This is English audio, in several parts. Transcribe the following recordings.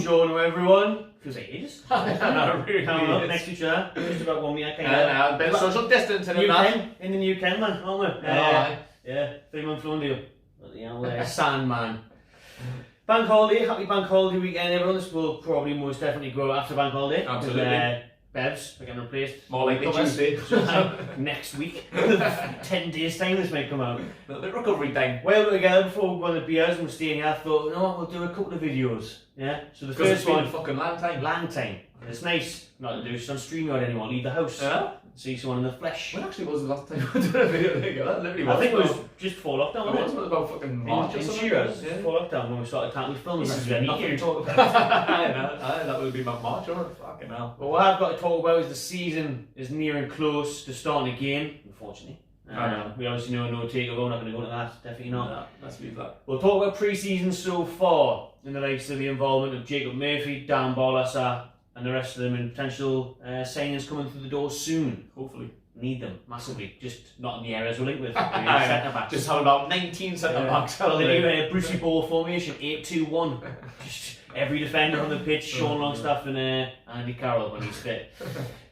Buongiorno everyone. Feels like ages. No, really Coming up is. next to each other. Just about 1 metre. A bit of social distance in New that. Ken, in the new Ken man, aren't we? Yeah, 3 month loan deal. You know, Sandman. Bank holiday, happy bank holiday weekend everyone. This will probably most definitely go after bank holiday. Absolutely. Bevs are getting replaced. More likely Covers. Tuesday. Next week. 10 days time this might come out. A bit recovery time. Well, together before we go on the beers and we're staying here, I thought, you know what, we'll do a couple of videos. Yeah? So the Because it's first one, been fucking land time. land time. It's nice not to do this on StreamYard anymore, leave the house. Yeah? See someone in the flesh. When actually was the last time we did a video together? That literally was. I think it was just before lockdown, It wasn't was about fucking March or in something. Shearers, Yeah. before lockdown when we started talking with films. This is Actually, nothing to you. talk about. I know, that would be my March, or fucking hell. But what I've got to talk about is the season is nearing close to starting again, unfortunately. I know. We obviously know no takeover, we're not going to go into that, definitely not. No, let's leave that. We'll talk about pre-season so far, in the likes of the involvement of Jacob Murphy, Dan Barlaser, and the rest of them, and potential signings coming through the door soon. Hopefully. Need them massively, just not in the areas we're linked with. Centre backs. Just have about 19 centre backs. Well, they do Brucey Ball formation, 8-2-1. Just every defender on the pitch, Sean Longstaff and Andy Carroll when he's fit.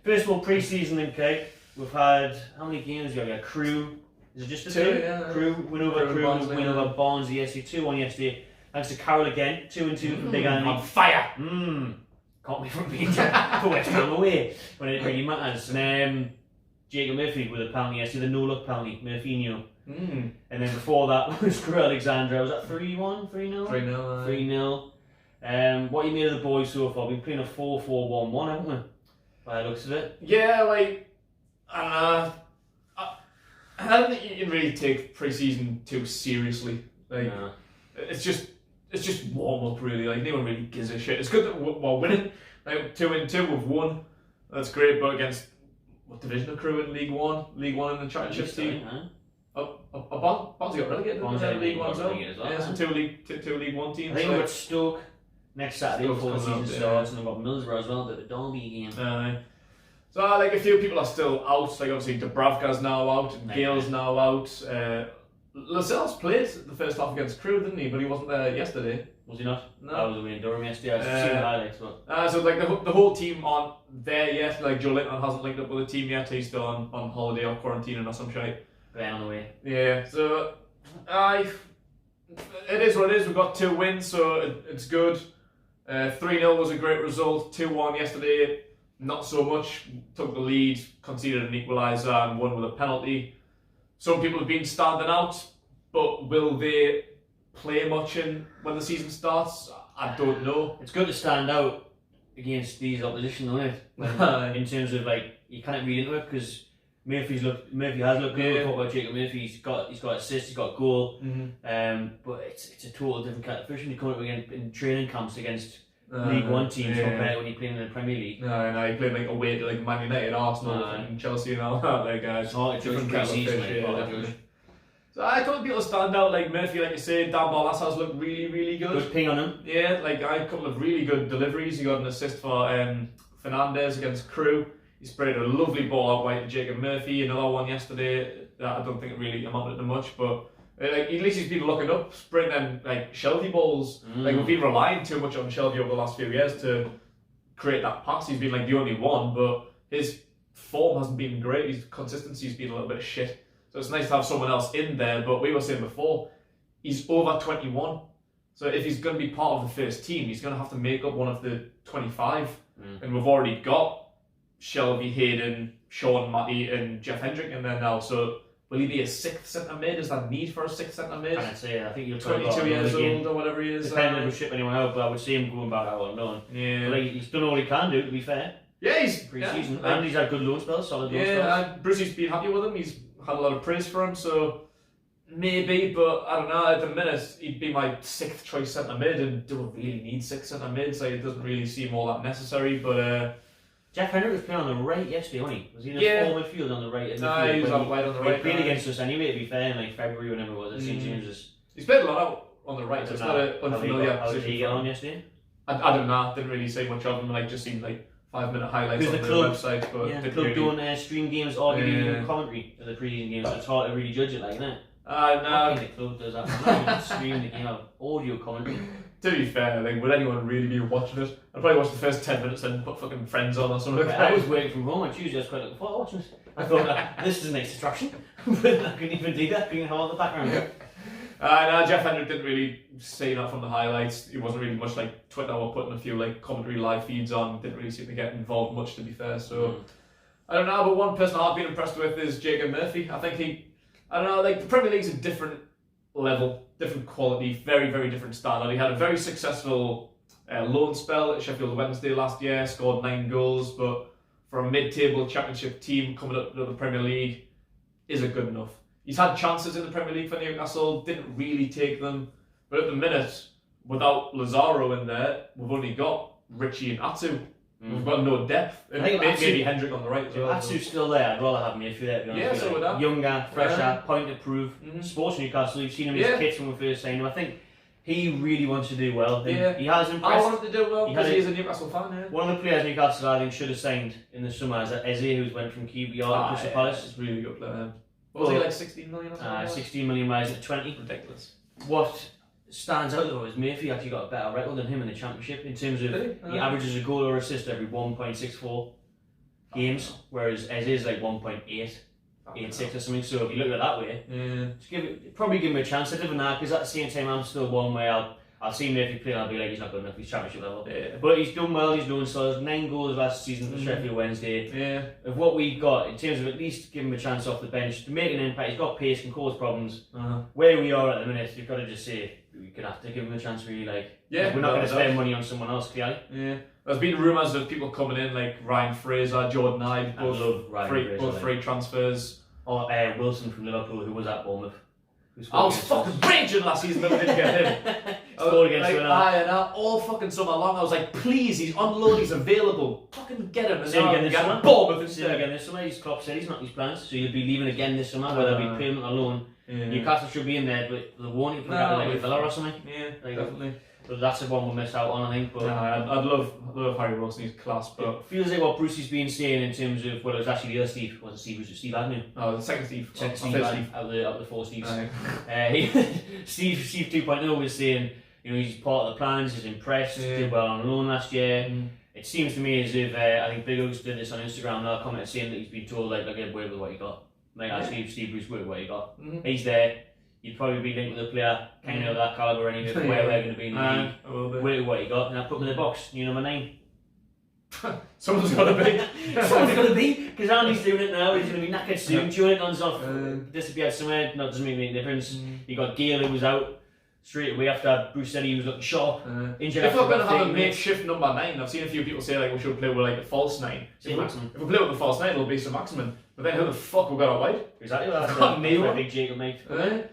First of all, pre-season then, Kate. We've had, how many games have we had? Crew, is it just the two? Yeah. Crew, win over Crew, Barnsley, win over Barnsley yesterday, 2-1 yesterday. Thanks to Carroll again, 2-2 for Big Andy. On fire! Can't be from being for West Ham away when it really matters. And Jacob Murphy with a penalty yesterday, the no-look penalty, Murphinho. And then before that was Crew Alexandra. Was that 3-1, 3-0? 3-0. 3-0. What you made of the boys so far? We've been playing a 4-4-1-1, haven't we? By the looks of it. Yeah, like, I don't think you can really take pre-season too seriously. Like, No. it's just warm up really. Like, no one really gives a shit. It's good that we're winning. Like 2-2, we've won. That's great. But against what division of Crew in League One? League One in the Championship team. Barnsley got relegated. Barnsley in League One got relegated as well. Yeah, so two League One teams. I think we've got Stoke next Saturday Stoke's before the coming season up, starts, and we've got Middlesbrough as well, the Derby game. So like a few people are still out. Like obviously Dubravka's now out, and Gale's now out. Lascelles played the first half against Crew, didn't he? But he wasn't there yesterday. Was he not? No. I was away in Durham yesterday. I was seeing the highlights, but So like the whole team aren't there yet. Like Joe Linton hasn't linked up with the team yet. He's still on holiday or quarantining or some shit. Glenn on the way. Yeah. So it is what it is. We've got 2 wins, so it's good. 3-0 was a great result. 2-1 yesterday, not so much. Took the lead, conceded an equaliser, and won with a penalty. Some people have been standing out, but will they play much in when the season starts? I don't know. It's good to stand out against these opposition, isn't it? In terms of like you can't read into it because Murphy has looked good. Yeah. We'll talk about Jacob Murphy. He's got assists, he's got a goal. Mm-hmm. But it's a total different kind of fish when you come up against in training camps against League One teams compared to when you're playing in the Premier League. No, he played like away to like Man United, Arsenal, and Chelsea and all that. Like, It's hard to judge pre-season, like, So I couple of people stand out, like Murphy, like you say. Dan Barlaser's looked really, really good. Good ping on him. Yeah, like a couple of really good deliveries. He got an assist for Fernandez against Crew. He sprayed a lovely ball out wide to Jacob Murphy. Another one yesterday that I don't think it really amounted to much, but like at least he's been looking up, spraying them like Shelby balls. Like we've been relying too much on Shelby over the last few years to create that pass. He's been like the only one, but his form hasn't been great. His consistency's been a little bit of shit. So it's nice to have someone else in there. But we were saying before, he's over 21. So if he's going to be part of the first team, he's going to have to make up one of the 25. And we've already got Shelby, Hayden, Sean, Matty, and Jeff Hendrick in there now. So will he be a 6th centre mid? Is that need for a 6th centre mid? I'd say I think you're 22 years old or whatever he is. Depending if we ship anyone out, but I would see him going back out on loan. Yeah. But like, he's done all he can do, to be fair. Yeah, he's Pre-season, yeah, and he's had good loan spells, solid loan spells. yeah, and Brucey's been happy with him. He's had a lot of praise for him, so maybe, but I don't know. At the minute, he'd be my 6th choice centre mid, and don't really need 6 centre mids. Like, it doesn't really seem all that necessary. But Jeff Hendrick was playing on the right yesterday, wasn't he? Was he in a full midfield on the right? No, he was out wide on the right. He played against us anyway, to be fair, in like February, whenever it was at St James's. He's played a lot out on the right, so it's not an unfamiliar How did position. he get on yesterday? I don't know. Didn't really say much of him. Like, just seen like 5-minute highlights on the club, website. But yeah, the didn't club really... doing stream games, arguably commentary of the pre-season games, so it's hard to really judge it like that. No. I think the club does that. I'm not even streaming the game, audio commentary. To be fair, like, would anyone really be watching it? I'd probably watch the first 10 minutes and put fucking Friends on or something like that. I was working from home on Tuesday, I was quite looking forward to watching it. I thought, this is a nice distraction. But I couldn't even do that, couldn't have all the background. No, Jeff Hendrick didn't really say that from the highlights. It wasn't really much like Twitter or putting a few like commentary live feeds on. Didn't really seem to get involved much, to be fair. So I don't know, but one person I've been impressed with is Jacob Murphy. I think I don't know, like the Premier League's a different level, different quality, very, very different standard. He had a very successful loan spell at Sheffield Wednesday last year, scored 9 goals, but for a mid-table championship team coming up to the Premier League, isn't good enough. He's had chances in the Premier League for Newcastle, didn't really take them, but at the minute, without Lazaro in there, we've only got Richie and Atsu. We've got no depth, and maybe Hendrick on the right as well. Atsu's still there. I'd rather have Murphy there, to be honest. Yeah, so would that. Younger, fresher, point to prove. Sports Newcastle, you've seen him as kids when we first signed him. I think he really wants to do well. He has impressed. I want him to do well because he is a Newcastle fan. One of the players Newcastle I think should have signed in the summer is Eze, who's went from QPR to Crystal Palace. It's really good player. What was he, like 16 million or something? 16 million rise at 20. Ridiculous. What stands out though is Murphy actually got a better record than him in the Championship in terms of he averages a goal or assist every 1.64 games, whereas Eze is like 1.86 or something. So if you look at it that way, just probably give him a chance. I live in that because at the same time I'm still one way I'll see Murphy play and I'll be like, he's not good enough, he's Championship level. But he's done well, he's doing so. 9 goals last season for Sheffield Wednesday. Of what we've got, in terms of at least give him a chance off the bench to make an impact, he's got pace, can cause problems. Where we are at the minute, you've got to just say, we're going to have to give him a chance really. We're not going to spend money on someone else, clearly. There's been rumours of people coming in like Ryan Fraser, Jordan Ibe, both free transfers. Or Wilson from Liverpool, who was at Bournemouth. I was fucking raging last season when we didn't get him. Scored against all fucking summer long. I was like, please, he's on loan, he's available. Fucking get him. Same again this summer. Bournemouth instead. Again this summer. He's Klopp said he's not his plans, so you'll be leaving again this summer, whether it be permanent or loan. Newcastle should be in there, but they won't put out like a Villa or something. Definitely. But that's the one we'll miss out on, I think. But I'd love Harry Wilson, he's class. But it feels like what Brucey's been saying in terms of, well, it was actually the other Steve. It wasn't Steve, it was Steve Agnew. Oh, the second Steve. Out of the 4 Steves. Steve 2.0 was saying, he's part of the plans, he's impressed, did well on loan last year. It seems to me as if, I think Big Oaks did this on Instagram, and I commented saying that he's been told, like, okay, work with what you got. Steve Bruce, work with what you got. He's there. You'd probably be linked with a player kind of that calibre anyway, from where we're going to be in the league. Wait what you got, and I put him in the box, number 9. Someone's got to be. Someone's got to be, because Andy's doing it now, he's going to be knackered soon. Joelinton's off, disappeared somewhere, doesn't make any difference. You got Gale who was out straight away after Bruce said he was looking sharp. Injured if we're going to have a makeshift number 9, I've seen a few people say like we should play with like a false 9. If we play with the false 9, it'll be St Maximin. But then who the fuck we got our wide? Exactly, that's a big Jacob, mate.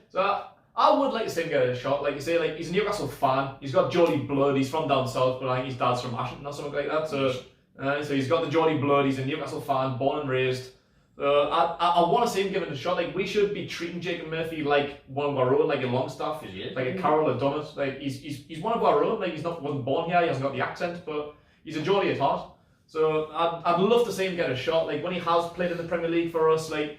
So I would like to see him get a shot. Like you say, like he's a Newcastle fan. He's got Geordie blood. He's from down south, but I think his dad's from Ashton or something like that. So he's got the Geordie blood. He's a Newcastle fan, born and raised. I want to see him give it a shot. Like we should be treating Jacob Murphy like one of our own, like a Longstaff, like a Carroll had done it. Like he's one of our own. Like wasn't born here. He hasn't got the accent, but he's a Geordie at heart. So I'd love to see him get a shot. Like when he has played in the Premier League for us, like.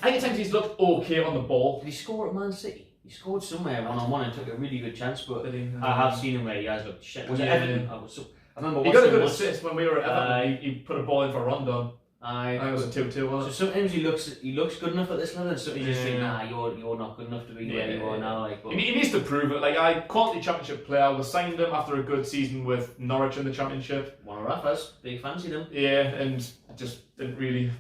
I think at times he's looked okay on the ball. Did he score at Man City? He scored somewhere one-on-one and took a really good chance, but I have seen him where he has looked shit. Was it Everton? I remember he got a good assist when we were at Everton. He put a ball in for Rondon. I think it was a 2-2, wasn't it? So sometimes he looks good enough at this level, and sometimes you just think, nah, you're not good enough to be where you are now. Like, he needs to prove it. Like, quality Championship player. We signed him after a good season with Norwich in the Championship. One of our first, big fancied him. Yeah, and just didn't really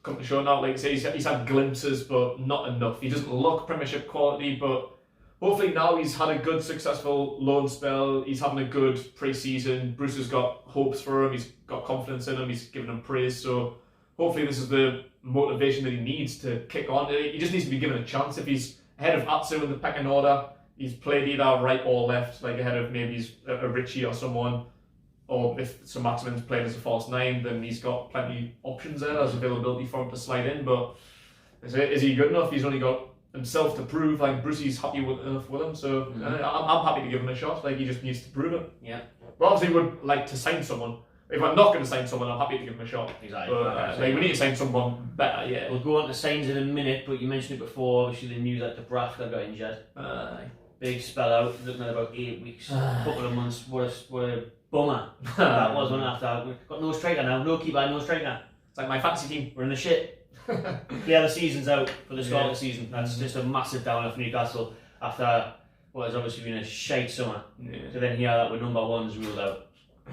come to show now. Like I say, he's had glimpses, but not enough. He doesn't look Premiership quality, but hopefully now he's had a good, successful loan spell. He's having a good pre-season. Bruce has got hopes for him. He's got confidence in him. He's given him praise. So hopefully this is the motivation that he needs to kick on. He just needs to be given a chance. If he's ahead of Atsu in the pecking order, he's played either right or left, like ahead of maybe a Richie or someone. Or if St Maximin's played as a false 9, then he's got plenty of options there. There's availability for him to slide in. But is he good enough? He's only got himself to prove. Like Brucey's happy enough with him, so I'm happy to give him a shot. Like he just needs to prove it. Yeah. But obviously, would like to sign someone. If I'm not going to sign someone, I'm happy to give him a shot. Exactly. But we need to sign someone better. Yeah. We'll go on to signs in a minute, but you mentioned it before. Obviously, the news that Dubravka got injured. big spell out, looking at about 8 weeks, couple of months. What a bummer that was, wasn't it? After we've got no striker now, no keeper, no striker. It's like my fantasy team. We're in the shit. The season's out for the start of the season. That's just a massive downer for Newcastle after what has obviously been a shite summer. To then hear that we're number one's ruled out.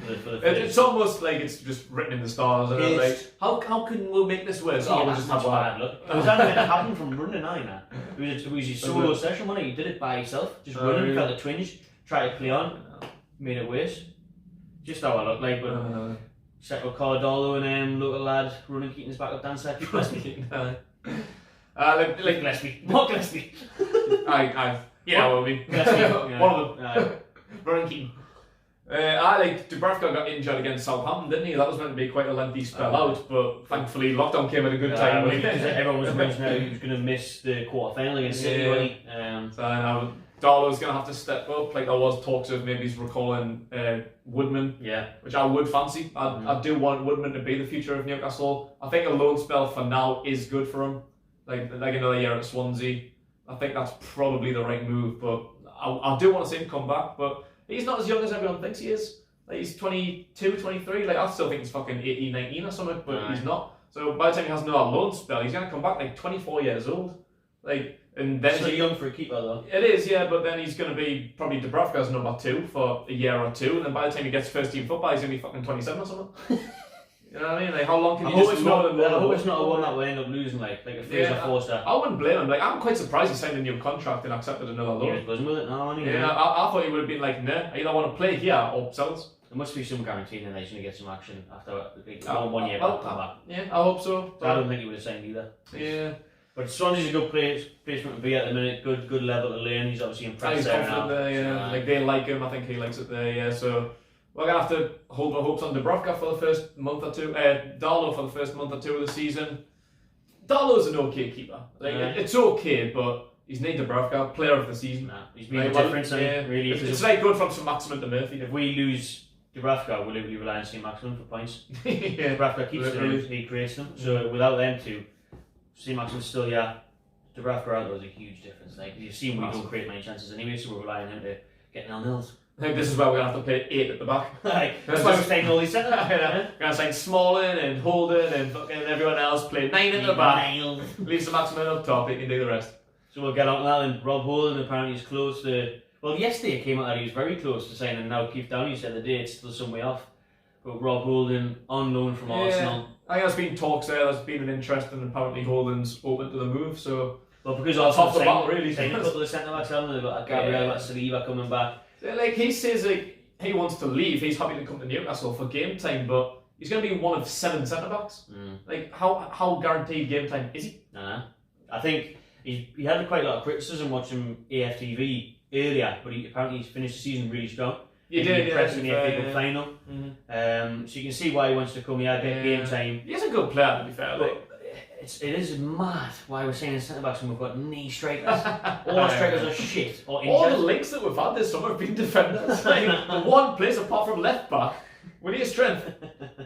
It's almost like it's just written in the stars. And like, how can we make this worse? Oh, we'll just have bad luck. It was that going to happen from running either. It was his solo session, wasn't it? He did it by himself, just running, felt a twinge, tried to play on, made it worse. Just how I look like, but set with Cardolo and local lad running Keaton's back up dancer. Keep Gillespie. Like Gillespie. What Gillespie? Yeah, will be. One of them. Running Keaton. Dubravka got injured against Southampton, didn't he? That was meant to be quite a lengthy spell out, but thankfully lockdown came at a good time. Because everyone was mentioning he was going to miss the quarter-final against City, wasn't he? So now Darlow's going to have to step up. Like there was talks of maybe he's recalling Woodman, which I would fancy. I do want Woodman to be the future of Newcastle. I think a loan spell for now is good for him. Like another year at Swansea. I think that's probably the right move, but I do want to see him come back, but he's not as young as everyone thinks he is. Like he's 22, 23. Like I still think he's fucking 18, 19 or something, but he's not. So by the time he has another loan spell, he's gonna come back like 24 years old. Like and then so young for a keeper though. It is, yeah, but then he's gonna be probably Dubravka's number 2 for a year or two, and then by the time he gets first team football, he's gonna be fucking 27 or something. You know what I mean? Like how long can you just I hope it's not a one that we end up losing, like a Fraser Forster. I wouldn't blame him. Like I'm quite surprised he signed a new contract and accepted another loan. He was buzzing with it, no, wasn't he? Yeah, I thought he would have been like, nah, I either want to play here or sells. There must be some guarantee that he's going to get some action after 1 year back. Yeah, I hope so. I don't think he would have signed either. Yeah. But Swansea's a good place for him to be at the minute. Good level to learn. He's obviously impressed He's there confident now. there, yeah. Like they like him. I think he likes it there, yeah. So we're gonna have to hold our hopes on Dubravka for the first month or two. Darlow for the first month or two of the season. Darlow's an okay keeper. Like it's okay, but he's not Dubravka player of the season. Nah, he's been a difference. Really, it's like good from St Maximin to Murphy. If we lose Dubravka, we'll rely on St Maximin for points. Dubravka keeps them, he creates them. So without them two, St Maximin's still Dubravka out there is a huge difference. Like you've seen, we don't create many chances anyway, so we're relying on him to get 0-0s. I think this is where we're going to have to play 8 at the back. That's why we're staying all these centre backs. We're going to sign Smalling and Holden and fucking everyone else, play 9 at the back. Leave some Maximin up top, he can do the rest. So we'll get on to that, and Rob Holden apparently is close to... Well, yesterday it came out that he was very close to signing now Keith Downey said the date's still some way off. But Rob Holden on loan from Arsenal. I think there's been talks there's been an interest, and apparently Holden's open to the move, so... Well, because Arsenal signed a couple of centre backs, haven't they? They've got Gabriel, got Saliba coming back. Like he says, like he wants to leave. He's happy to come to Newcastle for game time, but he's going to be one of 7 centre backs. Like how guaranteed game time is he? I think he had quite a lot of criticism watching AFTV earlier, but apparently he's finished the season really strong. He did, impressed in the FA Cup final. So you can see why he wants to come here, get game time. He's a good player, to be fair. But it is mad why we're saying centre backs when we've got knee strikers. All our strikers are shit or injured. All the links that we've had this summer have been defenders. Like the one place apart from left back, we need strength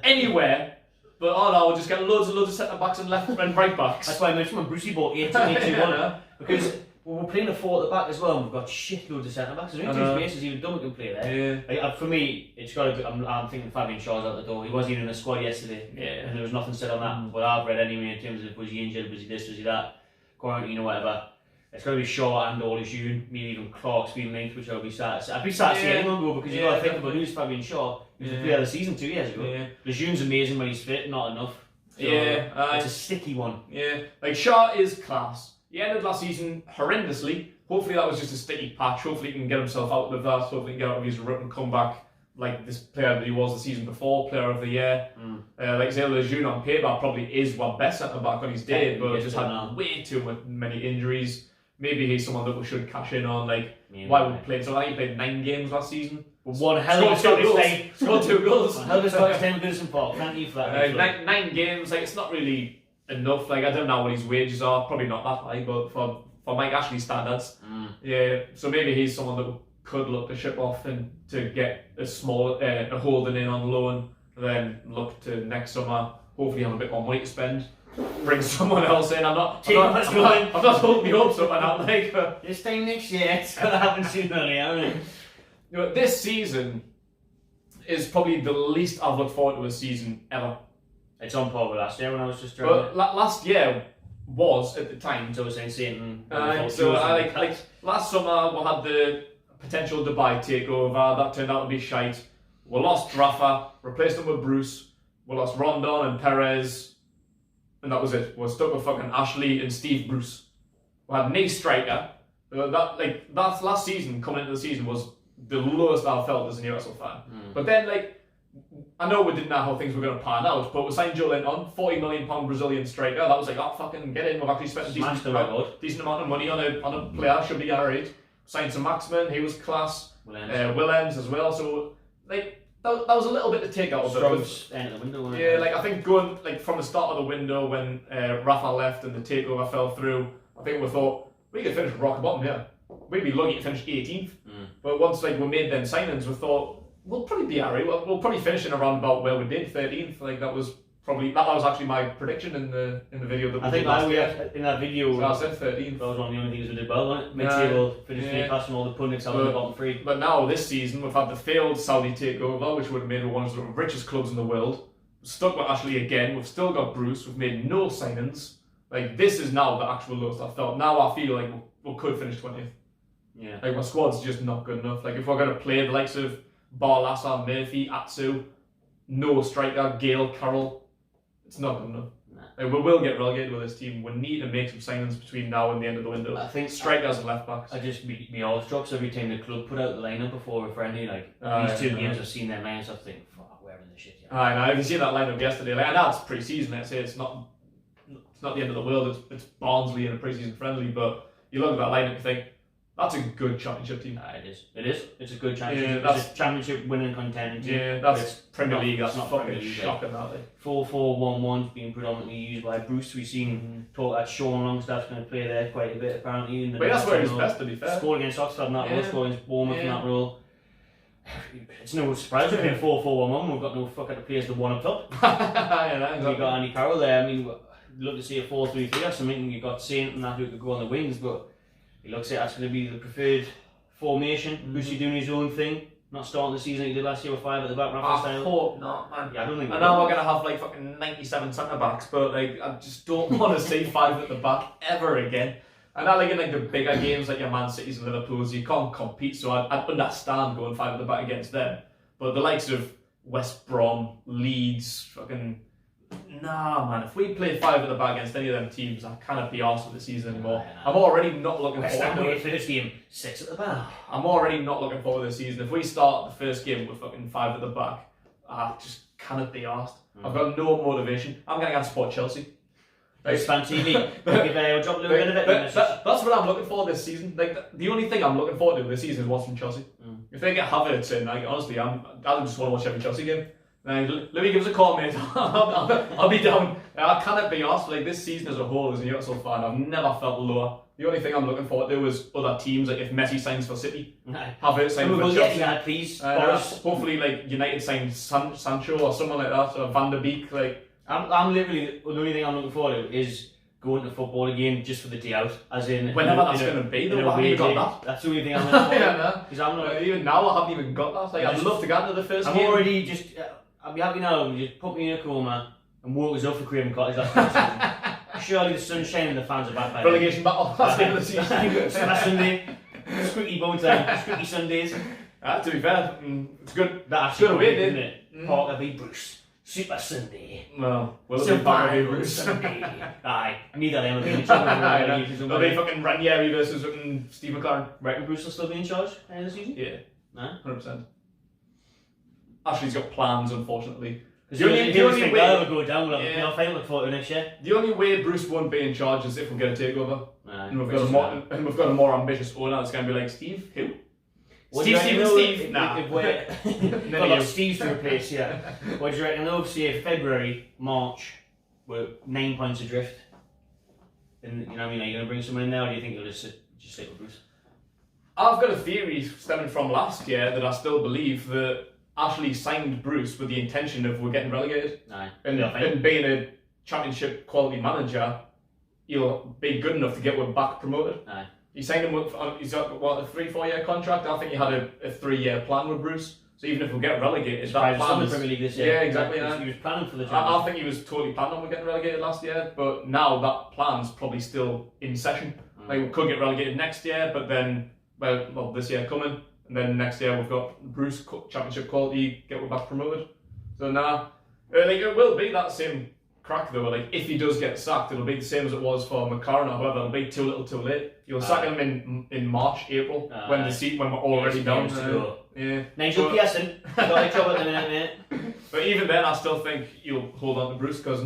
anywhere. But we'll just get loads of centre backs and left and right backs. That's why I mentioned when Brucey bought 8-2-1 because we're playing a 4 at the back as well, and we've got shitloads of centre backs. There's only 2 spaces, even Dummett can play there. Like, for me, it's got to be. I'm thinking Fabian Shaw's out the door. He wasn't even in the squad yesterday, and there was nothing said on that. What I've read anyway, in terms of was he injured, was he this, was he that, quarantine or whatever. It's got to be Shaw and Oleschune, maybe even Clark's being linked, which I'd be sad to see anyone go, because you've got to think about who's Fabian Shaw. He was the player of the season 2 years ago. Lejeune's amazing when he's fit, not enough. So it's a sticky one. Yeah, like Shaw is class. He ended last season horrendously. Hopefully that was just a sticky patch. Hopefully he can get himself out of that. Hopefully he can get out of his rut and come back like this player that he was the season before, player of the year. Like say Lejeune on paper probably is our best centre back on his day, but just had way too many injuries. Maybe he's someone that we should cash in on. Like why would he play? So I think he played 9 games last season. One hell of a Scottish time. Scored 2 goals. Hell of a Scottish time with Goodison Park. Thank you for that. 9 games. Like it's not really enough. Like I don't know what his wages are. Probably not that high, but for Mike Ashley's standards, so maybe he's someone that could look to ship off and to get a small a holding in on loan, then look to next summer hopefully have a bit more money to spend bring someone else in. I'm not holding the hopes up and out like. This time next year, it's gonna happen sooner or later, isn't it? You know, this season is probably the least I've looked forward to a season ever. It's on par with last year when I was just trying. But last year was at the time. So I was saying Satan. Like last summer we had the potential Dubai takeover that turned out to be shite. We lost Rafa, replaced him with Bruce. We lost Rondon and Perez, and that was it. We're stuck with fucking Ashley and Steve Bruce. We had Nate Striker. That last season coming into the season was the lowest I've felt as a Newcastle fan. But then I know we didn't know how things were going to pan out, but we signed Joe Linton, £40 million Brazilian striker. That was like, oh, fucking get in. We've actually spent a decent amount of money on a player. Should be alright. Signed some Maxman. He was class. Willems as well. So that was a little bit to take out of it. End of the window. Yeah, I think going from the start of the window when Rafa left and the takeover fell through, I think we thought we could finish rock bottom here. We'd be lucky to finish 18th. But once we made them signings, we thought we'll probably be alright. We'll probably finish in around about where we did, 13th. That was actually my prediction in the video that we did last year. In that video, so I said 13th. That was one of the only things we did well, wasn't it? Mid-table, finishing past all the pundits out of the bottom three. But now this season we've had the failed Saudi takeover, which would have made one of the richest clubs in the world. We're stuck with Ashley again. We've still got Bruce. We've made no signings. This is now the actual lowest I felt. Now I feel like we could finish 20th. Yeah. My squad's just not good enough. If we're going to play the likes of Barlasa, Murphy, Atsu, no striker, Gale, Carroll, it's not good enough. Nah. We will get relegated with this team. We need to make some signings between now and the end of the window. I think strikers and left backs. I just be awestruck every time the club put out the lineup before a friendly. These two games I've seen their lineups, I think, fuck, we're in the shit. Yeah. I know. If you see that lineup yesterday, I know it's pre-season. Let's say it's not the end of the world. It's Barnsley in a pre-season friendly, but you look at that lineup, you think that's a good championship team. It is. It's a good championship. Yeah, it's a championship winning contending team. Yeah, that's Premier League. That's not fucking League, shocking. That 4-4-1-1 being predominantly used by Bruce. We've seen talk that Sean Longstaff's going to play there quite a bit apparently. But that's where he's best, to be fair. Scored against Oxford in that role, scored against Bournemouth in that role. It's no surprise we're playing 4-4-1-1. We've got no fucking players to one up top. Exactly. We've got Andy Carroll there. I mean, we'd love to see a 4-3-3 or something. You've got Saint and that who could go on the wings, but it looks like that's going to be the preferred formation. Brucey doing his own thing, not starting the season like he did last year with 5 at the back. I hope not, man. Yeah, I don't think. I know we're going to have fucking 97 centre backs, but I just don't want to see 5 at the back ever again. And I in the bigger games like your Man Cities and Liverpool's, you can't compete, so I'd understand going 5 at the back against them. But the likes of West Brom, Leeds, fucking. Nah, man. If we play 5 at the back against any of them teams, I cannot be arsed with the season anymore. I'm already not looking forward to it. First game, 6 at the back. I'm already not looking forward to the season. If we start the first game with fucking 5 at the back, I just cannot be arsed. I've got no motivation. I'm going to go and support Chelsea. It's FanTV. Drop a little bit of it. That's what I'm looking for this season. The only thing I'm looking forward to this season is watching Chelsea. If they get Havertz in, honestly, I just want to watch every Chelsea game. Louis, give us a call, mate. I'll be down. I cannot be asked. This season as a whole, as a Newcastle fan, I've never felt lower. The only thing I'm looking forward to is other teams, if Messi signs for City, Havertz signs for Chelsea. That, please. Hopefully, United signs Sancho or someone like that, or Van der Beek. I'm literally the only thing I'm looking forward to is going to football again just for the day out, as in whenever that's going to be. Though, I haven't even got that. That's the only thing I'm looking forward to. I'm not even now. I haven't even got that. I'd love to get into the first game. I'm already just. I'll be happy now. Just put me in a coma and walk us up for Craven Cottage. That's surely the sunshine and the fans are back by relegation battle. That's the end of the season. Last Sunday, squeaky bone time, squeaky Sundays. To be fair, it's good. That's good away, isn't it? Parker v Bruce. Super Sunday. Well, Survival Sunday. Aye, neither of them will be in charge. They'll be fucking Ranieri versus fucking Steve McLaren. Reckon Bruce will still be in charge end of the season? Yeah. Nah? 100%. Ashley's got plans, unfortunately. The only way I'll go down, we'll have a playoff final for next year. The only way Bruce won't be in charge is if we get a takeover. And we've got a more ambitious owner that's going to be like, Steve, who? Steve. Nah. We've got a lot of Steves to replace, yeah. What do you reckon? They'll say February, March, we're 9 points adrift. And you know what I mean? Are you going to bring someone in there, or do you think you'll just stick with Bruce? I've got a theory stemming from last year that I still believe that Ashley signed Bruce with the intention of we're getting relegated. Aye. And being championship quality manager, he'll be good enough to get us back promoted. Aye. He signed him with, he's got what, a 3-4 year contract. I think he had a 3-year plan with Bruce. So even if we get relegated, that plan the is, Premier League this year. yeah, exactly. He was planning for the I think he was totally planning on getting relegated last year, but now that plan's probably still in session. Like we could get relegated next year, but then well this year coming, and then next year we've got Bruce championship quality, get back promoted. So now, like it will be that same crack though. Like if he does get sacked, it'll be the same as it was for McCarron. However, it'll be too little, too late. You'll sack him in March, April when we're already down. Yeah. Nigel Pearson got a job at the minute, mate. But even then, I still think you'll hold on to Bruce because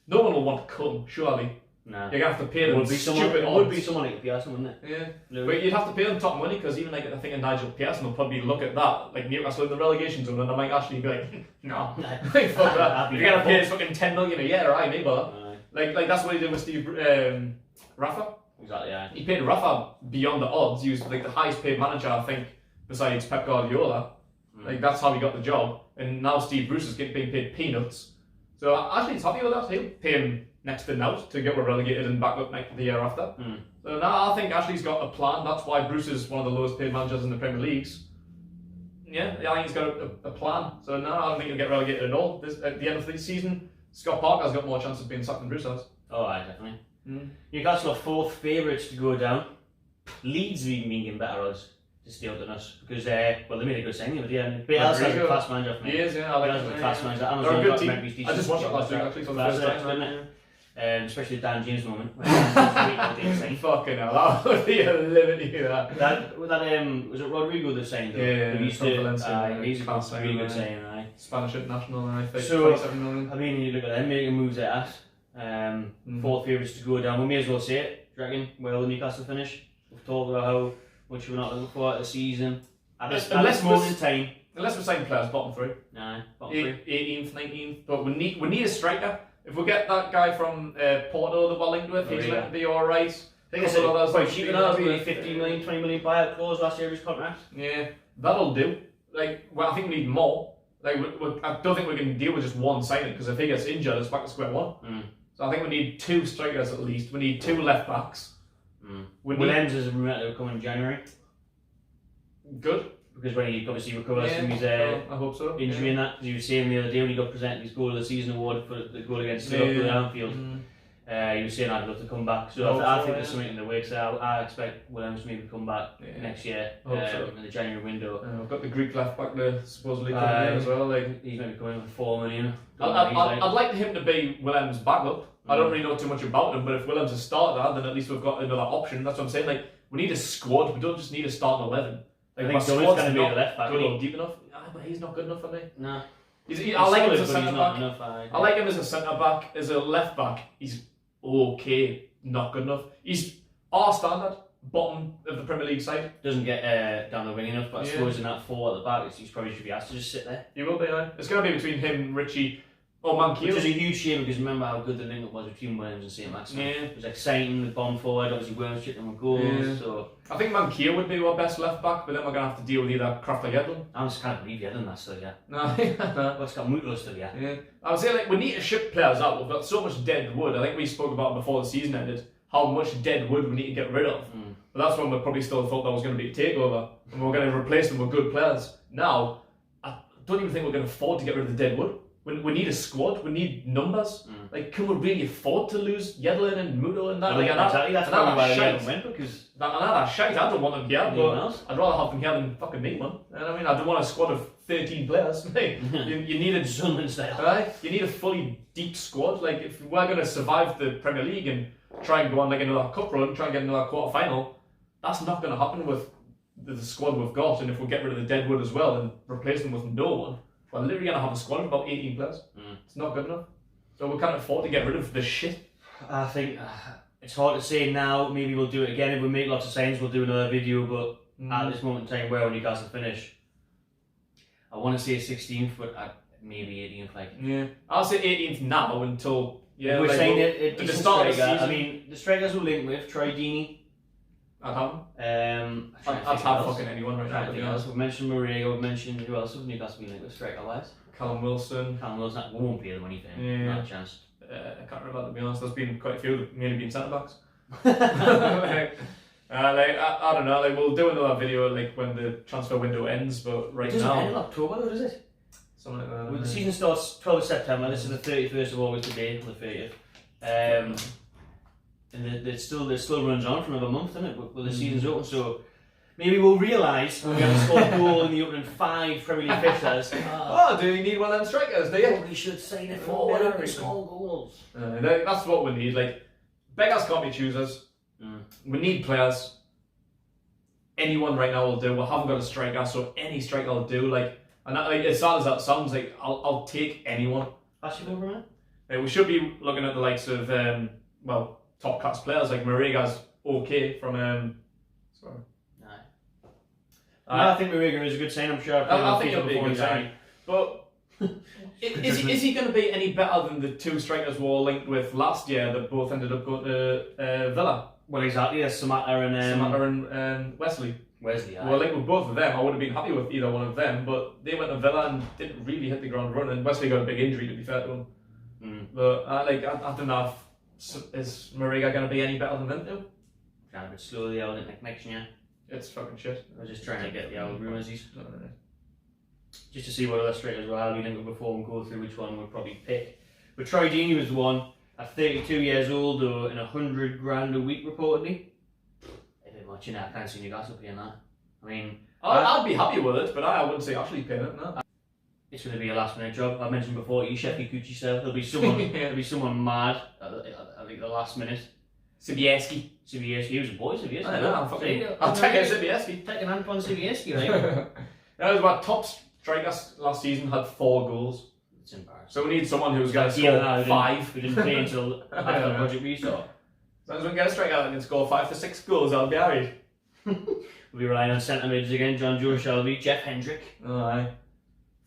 no one will want to come. Surely. Nah. You're gonna have to pay them stupid odds. It would be someone like Pearson, wouldn't it? Yeah. No. But you'd have to pay them top money because even like I think Nigel Pearson will probably look at that like Newcastle in the relegation zone, and I might actually be like, no, like fuck that. You're gonna pay us fucking 10 million a year, right? Me, but like that's what he did with Steve Rafa. Exactly. Yeah. He paid Rafa beyond the odds. He was like the highest paid manager, I think, besides Pep Guardiola. Like that's how he got the job. And now Steve Bruce is being paid peanuts. So actually, he's happy with that. He'll pay him next to out to get relegated and back up the year after. So now I think Ashley's got a plan. That's why Bruce is one of the lowest paid managers in the Premier Leagues. Yeah, I think he's got a plan. So now I don't think he'll get relegated at all. At the end of the season, Scott Parker's got more chance of being sacked than Bruce has. Oh, aye, definitely. Newcastle are fourth favourites to go down. Leeds have even been getting better odds to stay up than us because they made a good signing, but yeah, Bale's has a class manager for me. He is, yeah, I like Bale's a class manager. They're a good team. I just watched it last week actually for the first time. Especially the Dan James moment. Fucking hell, that would be a liberty. That was it Rodrigo that signed? Yeah, he's a really good signing. Spanish international, I think. So 27 million. I mean, you look at them making moves at us. Fourth favourites to go down. We may as well say it. Do you reckon? Well, the Newcastle finish. We've talked about how much we're not looking for at the season. At this moment in time. Unless we're signing players, bottom three. Nah, bottom three. 18th, 19th. But we need a striker. If we get that guy from Porto that we're linked with, he's going to be alright. I think it's quite cheap enough. 15 million, 20 million buyout clause last year of his contract. Yeah, that'll do. Like, well, I think we need more. Like, I don't think we can deal with just one signing because if he gets injured, it's back to square one. So I think we need 2 strikers at least. We need 2 left backs. Williams is rumored to come in January. Good. Because when he obviously recovers from his I hope so. injury and that, because he was saying the other day when he got presented his goal of the season award for the goal against Liverpool at Anfield, he was saying I'd love to come back. So I think there's something in the works. I expect Williams to maybe come back next year in the January window. I've got the Greek left back there supposedly coming in as well. Like he's maybe coming in for 4 million. I'd like him to be Williams' backup. I don't really know too much about him, but if Williams is a starter, then at least we've got another option. That's what I'm saying. Like we need a squad. We don't just need a starting 11. Like, I think Dunn's going to be the left back. Good or deep enough. But he's not good enough for me. No. I like him as a centre back. I like him as a centre back. As a left back, he's okay, not good enough. He's our standard, bottom of the Premier League side. Doesn't get down the wing enough, but I suppose in that 4 at the back, he probably should be asked to just sit there. He will be, It's going to be between him, Richie, or Mankiewicz. Which is a huge shame because remember how good the link-up was between Williams and St. Maximin. Yeah. It was exciting, the bomb forward, obviously Williams chipped him with goals. So I think Mankiewicz would be our best left back, but then we're going to have to deal with either Kraft or Yedlin. I just can't believe Yedlin that's still, yeah. No. What's got Mutlu still, yeah. I would say, like, we need to ship players out. We've got so much dead wood. I think we spoke about before the season ended, how much dead wood we need to get rid of. But that's when we probably still thought that was going to be a takeover, and we were going to replace them with good players. Now, I don't even think we're going to afford to get rid of the dead wood. We need a squad, we need numbers. Like, can we really afford to lose Yedlin and Muto and that? Exactly, that's probably why Yedlin went, because... Another shite, I don't want them here, but I'd rather have them here than fucking me one. You know what I mean? I don't want a squad of 13 players. you need a Sunderland style. Right? You need a fully deep squad. Like, if we're going to survive the Premier League and try and go on like another cup run, try and get another quarter final, that's not going to happen with the squad we've got. And if we get rid of the deadwood as well and replace them with no one, we're literally going to have a squad of about 18 players. It's not good enough. So we can't afford to get rid of the shit. I think it's hard to say now. Maybe we'll do it again. If we make lots of signs, we'll do another video. But at this moment in time, where when Newcastle finish, I want to say 16th, but maybe 18th. Like I'll say 18th now until we're saying it at the start of the season. I mean, the strikers we'll link with Troy Deeney. I'd have him. I'd have fucking anyone right now. To be honest. We've mentioned Maria. We've mentioned who else have Newcastle been linked with striker wise? Callum Wilson. We won't pay the money for him. Not a chance. I can't remember, to be honest. There's been quite a few, mainly been centre backs. I don't know. Like, we'll do another video like when the transfer window ends, but right it doesn't now. end in October, does it? Something like that. Well, the season starts 12th of September. This is the 31st of August today, on the 30th. And it still runs on for another month, doesn't it? Well, the season's open, so maybe we'll realise we haven't scored a goal in the opening 5 Premier League fixtures. Oh, do you need one of them strikers? Do you? Probably should sign it forward and score goals. That's what we need. Like, beggars can't be choosers. We need players. Anyone right now will do. We haven't got a striker, so any striker will do. Like, and that, like, as sad as that sounds, like I'll take anyone. Actually, over man. We should be looking at the likes of top class players like Mariga's okay from sorry. I think Mariga is a good sign. I'm sure. I think he'll be a good sign. But is he going to be any better than the 2 strikers we were linked with last year that both ended up going to Villa? Well, exactly. Yes, Samatta and Wesley. Wesley, we were linked with both of them. I would have been happy with either one of them, but they went to Villa and didn't really hit the ground running. Wesley got a big injury, to be fair to him. But I don't know if is Mariga going to be any better than them two? Kind of a bit slowly out in the connection, yeah. It's fucking shit. I was just trying to get the old rumours. Just to see what other strikers were having linked with before and go through which one we'd probably pick. But Troy Deeney was the one at 32 years old, though, in $100,000 a week reportedly. A bit much, you know. I can't see Newcastle paying that. I mean, I'd be happy with it, but I wouldn't say actually paying it. No. It's going to be a last minute job. I mentioned before, Isheki Kuchi style. There'll be someone, mad I think the last minute. Sibieski. He was a boy, Sibieski. I know, I'll take it, Sibieski. Take an hand on Sibieski, right? That was my top striker last season, had 4 goals. It's embarrassing. So we need someone who's going to score 5. Who didn't play until after the project restart. As long as we can get a striker that can score 5 to 6 goals, I'll be alright. We'll be relying on centre mids again, John Joe Shelby, Jeff Hendrick. Aye.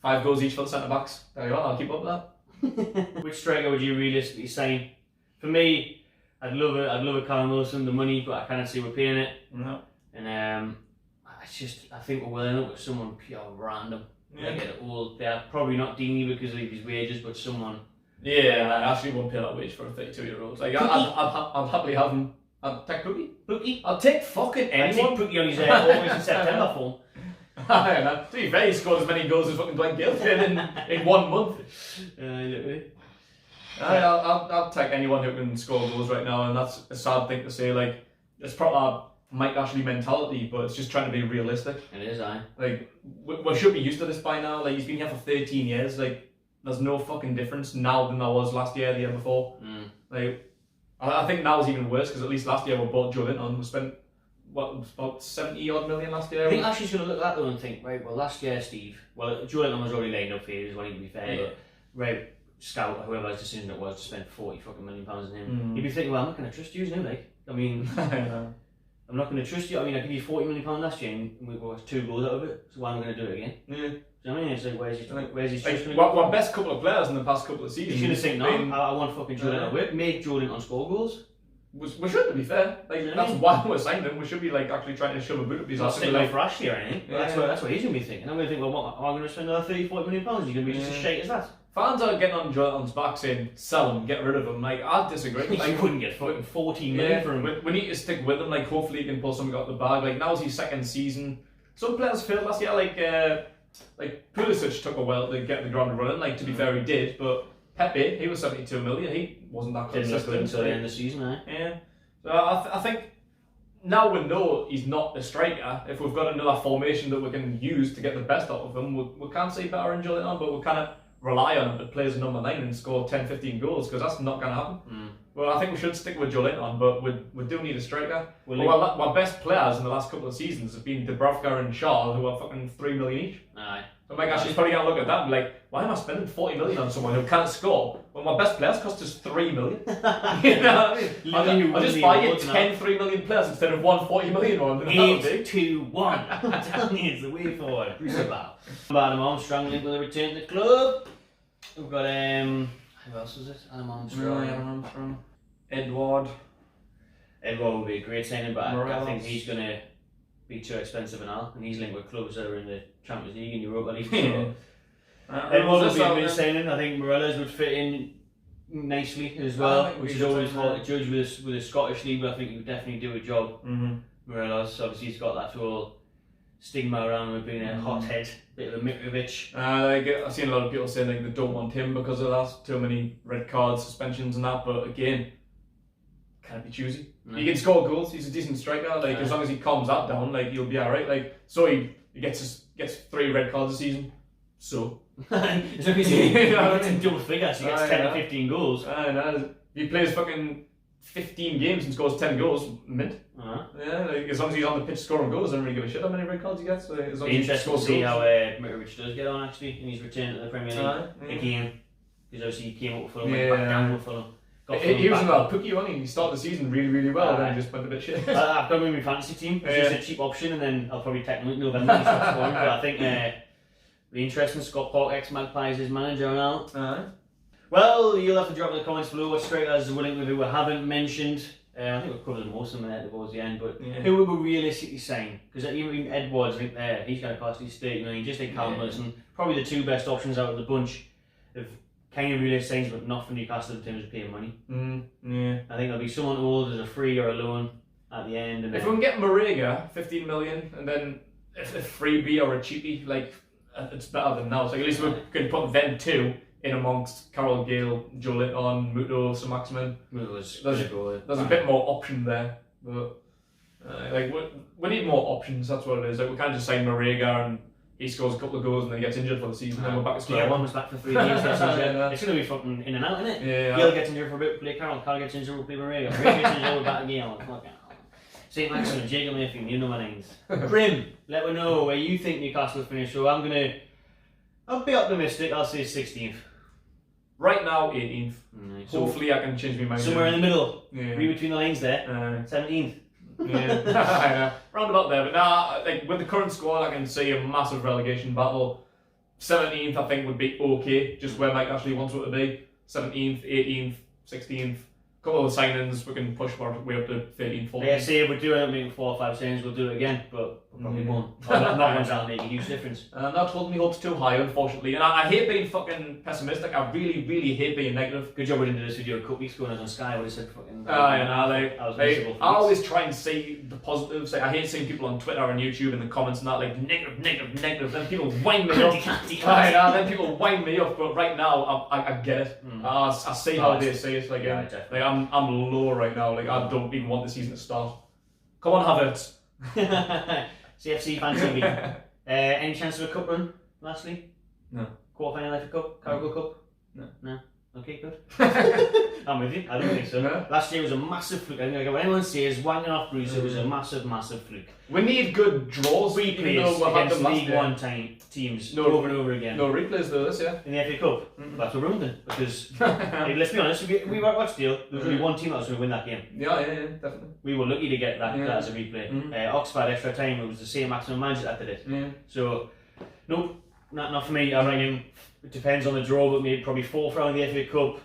5 goals each for the centre backs. There you go, I'll keep up with that. Which striker would you realistically sign? For me, I'd love a Callum Wilson, the money, but I can't see we're paying it. No. And I think we're willing up with someone pure random. Yeah. Like at all, they're probably not Deeney because of his wages, but someone. Yeah, I actually won't pay that wage for a 32-year-old. Like, I'd happily have him. I'd take Pookie. I'll take fucking anyone. I'd take Pookie on his August and September form. To be fair, he scored as many goals as fucking Dwight Gale did in 1 month. Literally. I'll take anyone who can score goals right now, and that's a sad thing to say. Like, it's proper Mike Ashley mentality, but it's just trying to be realistic. It is, aye. Like, we should be used to this by now. Like, he's been here for 13 years. Like, there's no fucking difference now than there was last year, the year before. Like, I think now is even worse because at least last year we bought Joe Linton. We spent about 70 odd million last year. I think Ashley's going to look at that though and think, right, well, last year, Steve. Well, Joe Linton was already lined up for you, as well, to be fair. Yeah. But, right. Scout, whoever's decision it was to spend £40 million on him, you'd be thinking, well, I'm not going to trust you, now, like. I mean, I'm not going to trust you. I mean, I give you £40 million last year and we got 2 goals out of it, so why am I going to do it again? Yeah. Do you know what I mean? It's like, where's his trust? Like, our best couple of players in the past couple of seasons. He's going to think, no, I want fucking Joe Linton work, make Joe Linton score goals. We should, to be fair. Like, that's why we're signing him. We should be like actually trying to shove a boot up his ass. Not like for Ashley or anything. Yeah. That's what he's going to be thinking. I'm going to think, well, what, am I going to spend another £30-40 million? You're going to be just as shite as that. Fans are getting on Joelinton's back saying, sell him, get rid of him. Like, I disagree. Like, you wouldn't get fucking 14 million for him. We need to stick with him. Like, hopefully he can pull something out of the bag. Like, now's his 2nd season. Some players failed last year. Like Pulisic took a while to get the ground running. Like, to be fair, he did. But Pepe, he was 72 million. He wasn't that consistent. Didn't look until the end of the season, eh? Yeah. So I think now we know he's not a striker. If we've got another formation that we can use to get the best out of him, we can't say better in Joelinton, but we kind of rely on him to play as a number 9 and score 10-15 goals, because that's not going to happen. Well, I think we should stick with Joelinton, but we do need a striker. Our best players in the last couple of seasons have been Dubravka and Shaw, who are fucking 3 million each. Aye. So Mike Ashley's probably going to look at that and be like, why am I spending 40 million on someone who can't score when my best players cost us 3 million? You know what I mean? I'll just buy you 10 3 million players instead of one 40 million one. 8, 2, 1. I'm telling you, it's the way forward. Adam Armstrong linked with a return to the club. We've got, who else was it? Adam Armstrong. Edward would be a great signing, but I think he's going to be too expensive now, and he's linked with clubs that are in the Champions League and Europa League. So Edward would be a great signing. I think Morelos would fit in nicely as well, think which we is always should, hard to judge with a Scottish league, but I think he would definitely do a job. Whereas obviously he's got that whole stigma around him of being a hothead, bit of a Mitrovic. I've seen a lot of people saying like they don't want him because of that, too many red cards, suspensions and that, but again, can't be choosy. No. He can score goals, he's a decent striker, like as long as he calms that down, like he'll be alright. Like so he gets 3 red cards a season. So as long as he gets in double figures, he gets 10 or 15 goals. If he plays fucking 15 games and scores 10 goals, mint. Yeah, like, as long as he's on the pitch scoring goals, I don't really give a shit how many red cards he gets. Like, as long Be as interesting he to see scores how goals. Mitrovic does get on actually in his return to the Premier League again, because obviously he came up with Fulham, went back down with Fulham. He was in that Pookie, wasn't he? He started the season really, really well, and then he just went a bit shit. I've got him in my fantasy team. It's just a cheap option, and then I'll probably take him in November. But I think the interesting Scott Park, ex-Magpies, is manager now. Well, you'll have to drop in the comments below what strikers we're linked with who we haven't mentioned. I think we've covered most of them there towards the end, but who would we realistically sign? Because even Edwards, I think he's going to cost at least 30 million, just like Callum Wilson. Probably the 2 best options out of the bunch of kind of realistic signs, but not for Newcastle in terms of paying money. I think there'll be someone old as a free or a loan at the end. And if we can get Marega, 15 million, and then if a freebie or a cheapie, like it's better than now. So at least we can put them 2 in amongst Carroll, Gale, Joe Linton, Muto, Sir Maximin. There's a bit more option there, but like we need more options. That's what it is. Like we can't just sign Marega and he scores a couple of goals and then he gets injured for the season. And then we're back to square one. Comes back for 3 games. It's going to be fucking in and out, isn't it? Gale gets injured for a bit, play Carroll. Carroll gets injured, we'll play Marega. Marega gets injured, we're back to Gale. St. Maximin, Jacob Mayfield, you know my names. Grim, let me know where you think Newcastle will finish. So I'll be optimistic. I'll say 16th. Right now, 18th. So hopefully I can change my mind. Somewhere in the middle. Read between the lines there. 17th. Round about there. But now, like with the current squad, I can see a massive relegation battle. 17th, I think, would be okay, just where Mike actually wants it to be. 17th, 18th, 16th. Couple of the signings, we can push our way up to 13th, 14th. Yeah, say if we do end up making 4 or 5 signings, we'll do it again, but we probably won't. Not ones that'll make a huge difference. Not holding me hopes too high, unfortunately. And I hate being fucking pessimistic. I really, really hate being negative. Good job we didn't do this video a couple weeks ago when I was on Sky where they said fucking... I always try and see the positives. Like, I hate seeing people on Twitter and YouTube in the comments and that, like, negative. Then people wind me up. Then people wind me up, but right now, I get it. I see how they say it. Like, I'm low right now. Like, I don't even want the season to start. Come on, Havertz. CFC FanTV. Any chance of a cup run, lastly? No. Quarter-final FA Cup? Carabao Cup? No. Okay, good. I'm with you. I don't think so. No. Last year was a massive fluke. I'm going to go anyone says wanging off Bruce, it was a massive fluke. We need good draws. Replays against League One teams over and over again. No replays though this year. In the FA Cup? That's what we're running because, let's be honest, we watched deal. There was only one team that was going to win that game. Yeah, definitely. We were lucky to get that as a replay. Oxford extra time, it was the same maximum manager that did it. So, nope, not for me. I reckon it depends on the draw, but maybe probably 4th round of the FA Cup,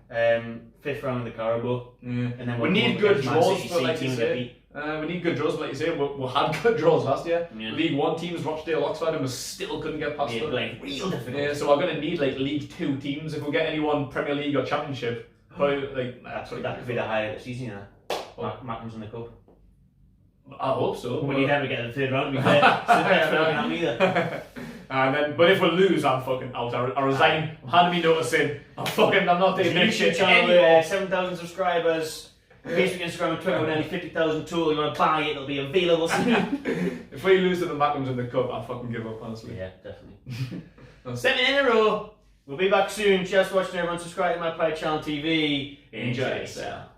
5th round of the Carabao. And then we need good draws, but like you say, we need good draws, but like you say, we had good draws last year. League One teams, Rochdale, Oxford, and we still couldn't get past them. Like real difficult. So we're going to need like League Two teams if we get anyone Premier League or Championship. Probably like that could be the highlight of the season. Mackham's in the cup. I hope so. We need them to get to the 3rd round. To be fair, that's not going to either. And then, but if we lose, I'm fucking out. I resign. I'm handing me noticing. I'm not doing this shit anymore. 7,000 subscribers. Facebook, Instagram, and Twitter, nearly 50,000 tool. You want to buy it? It'll be available soon. If we lose to the Mackhams in the cup, I'll fucking give up. Honestly. Yeah, definitely. 7 in a row. We'll be back soon. Cheers for watching, everyone. Subscribe to my channel TV. Enjoy yourself.